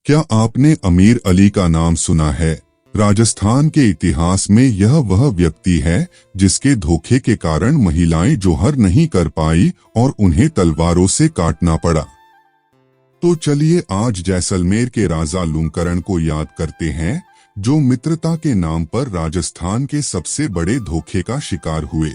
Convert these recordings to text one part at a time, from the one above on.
क्या आपने अमीर अली का नाम सुना है? राजस्थान के इतिहास में यह वह व्यक्ति है जिसके धोखे के कारण महिलाएं जोहर नहीं कर पाई और उन्हें तलवारों से काटना पड़ा। तो चलिए आज जैसलमेर के राजा लूंकरण को याद करते हैं, जो मित्रता के नाम पर राजस्थान के सबसे बड़े धोखे का शिकार हुए।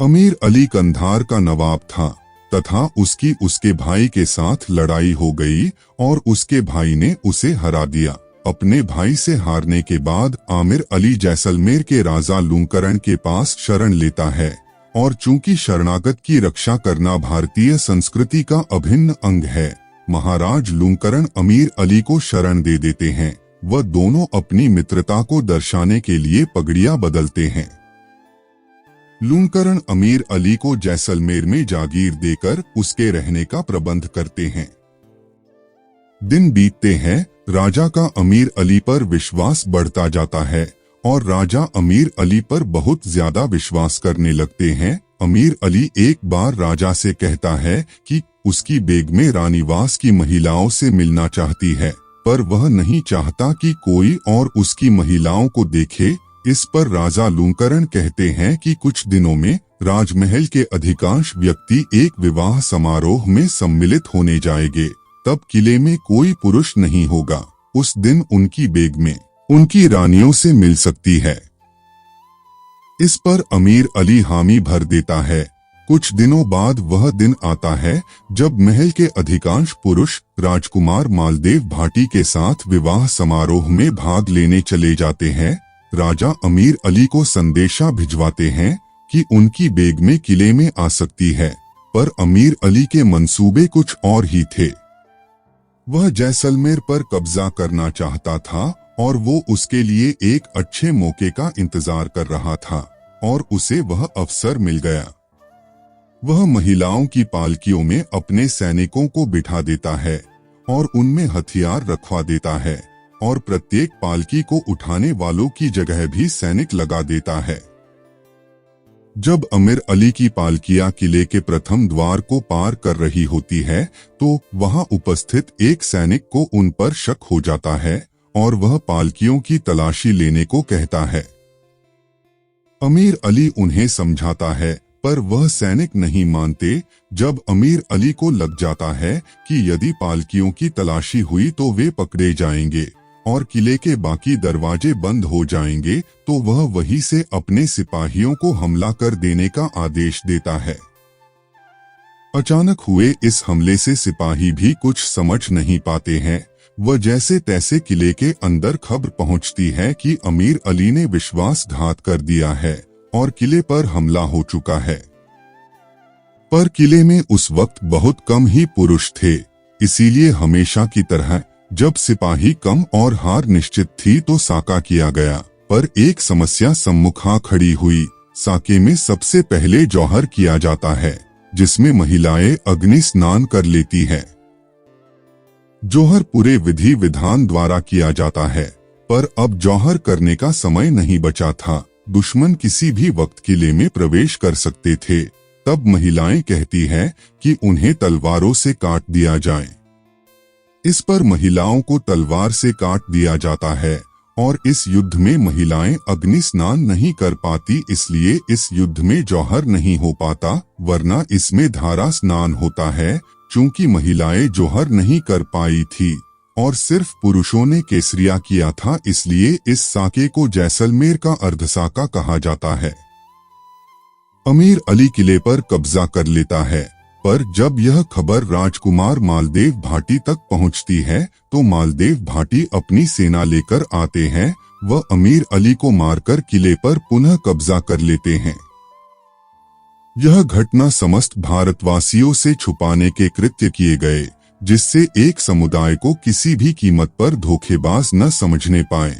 अमीर अली कंधार का नवाब था तथा उसके भाई के साथ लड़ाई हो गई और उसके भाई ने उसे हरा दिया। अपने भाई से हारने के बाद आमिर अली जैसलमेर के राजा लूंकरण के पास शरण लेता है और चूंकि शरणागत की रक्षा करना भारतीय संस्कृति का अभिन्न अंग है, महाराज लूंकरण अमीर अली को शरण दे देते हैं। वह दोनों अपनी मित्रता को दर्शाने के लिए पगड़ियां बदलते हैं। लूंकरण अमीर अली को जैसलमेर में जागीर देकर उसके रहने का प्रबंध करते हैं। दिन बीतते हैं, राजा का अमीर अली पर विश्वास बढ़ता जाता है और राजा अमीर अली पर बहुत ज्यादा विश्वास करने लगते हैं। अमीर अली एक बार राजा से कहता है कि उसकी बेगमे रानीवास की महिलाओं से मिलना चाहती है, पर वह नहीं चाहता कि कोई और उसकी महिलाओं को देखे। इस पर राजा लूंकरण कहते हैं कि कुछ दिनों में राजमहल के अधिकांश व्यक्ति एक विवाह समारोह में सम्मिलित होने जाएंगे, तब किले में कोई पुरुष नहीं होगा। उस दिन उनकी बेगमें उनकी रानियों से मिल सकती है। इस पर अमीर अली हामी भर देता है। कुछ दिनों बाद वह दिन आता है जब महल के अधिकांश पुरुष राजकुमार मालदेव भाटी के साथ विवाह समारोह में भाग लेने चले जाते हैं। राजा अमीर अली को संदेशा भिजवाते हैं कि उनकी बेगमें किले में आ सकती है, पर अमीर अली के मंसूबे कुछ और ही थे। वह जैसलमेर पर कब्जा करना चाहता था और वो उसके लिए एक अच्छे मौके का इंतजार कर रहा था और उसे वह अवसर मिल गया। वह महिलाओं की पालकियों में अपने सैनिकों को बिठा देता है और उनमें हथियार रखवा देता है और प्रत्येक पालकी को उठाने वालों की जगह भी सैनिक लगा देता है। जब अमीर अली की पालकियां किले के प्रथम द्वार को पार कर रही होती है, तो वहां उपस्थित एक सैनिक को उन पर शक हो जाता है और वह पालकियों की तलाशी लेने को कहता है। अमीर अली उन्हें समझाता है, पर वह सैनिक नहीं मानते। जब अमीर अली को लग जाता है कि यदि पालकियों की तलाशी हुई तो वे पकड़े जाएंगे और किले के बाकी दरवाजे बंद हो जाएंगे, तो वह वहीं से अपने सिपाहियों को हमला कर देने का आदेश देता है। अचानक हुए इस हमले से सिपाही भी कुछ समझ नहीं पाते हैं। वह जैसे तैसे किले के अंदर खबर पहुंचती है कि अमीर अली ने विश्वासघात कर दिया है और किले पर हमला हो चुका है। पर किले में उस वक्त बहुत कम ही पुरुष थे, इसीलिए हमेशा की तरह जब सिपाही कम और हार निश्चित थी तो साका किया गया। पर एक समस्या सम्मुखा खड़ी हुई। साके में सबसे पहले जौहर किया जाता है, जिसमें महिलाएं अग्नि स्नान कर लेती है। जौहर पूरे विधि विधान द्वारा किया जाता है, पर अब जौहर करने का समय नहीं बचा था। दुश्मन किसी भी वक्त किले में प्रवेश कर सकते थे। तब महिलाएं कहती हैं कि उन्हें तलवारों से काट दिया जाए। इस पर महिलाओं को तलवार से काट दिया जाता है और इस युद्ध में महिलाएं अग्नि स्नान नहीं कर पाती, इसलिए इस युद्ध में जौहर नहीं हो पाता, वरना इसमें धारा स्नान होता है। चूंकि महिलाएं जौहर नहीं कर पाई थी और सिर्फ पुरुषों ने केसरिया किया था, इसलिए इस साके को जैसलमेर का अर्धसाका कहा जाता है। अमीर अली किले पर कब्जा कर लेता है, पर जब यह खबर राजकुमार मालदेव भाटी तक पहुंचती है तो मालदेव भाटी अपनी सेना लेकर आते हैं। वह अमीर अली को मारकर किले पर पुनः कब्जा कर लेते हैं। यह घटना समस्त भारतवासियों से छुपाने के कृत्य किए गए, जिससे एक समुदाय को किसी भी कीमत पर धोखेबाज न समझने पाए।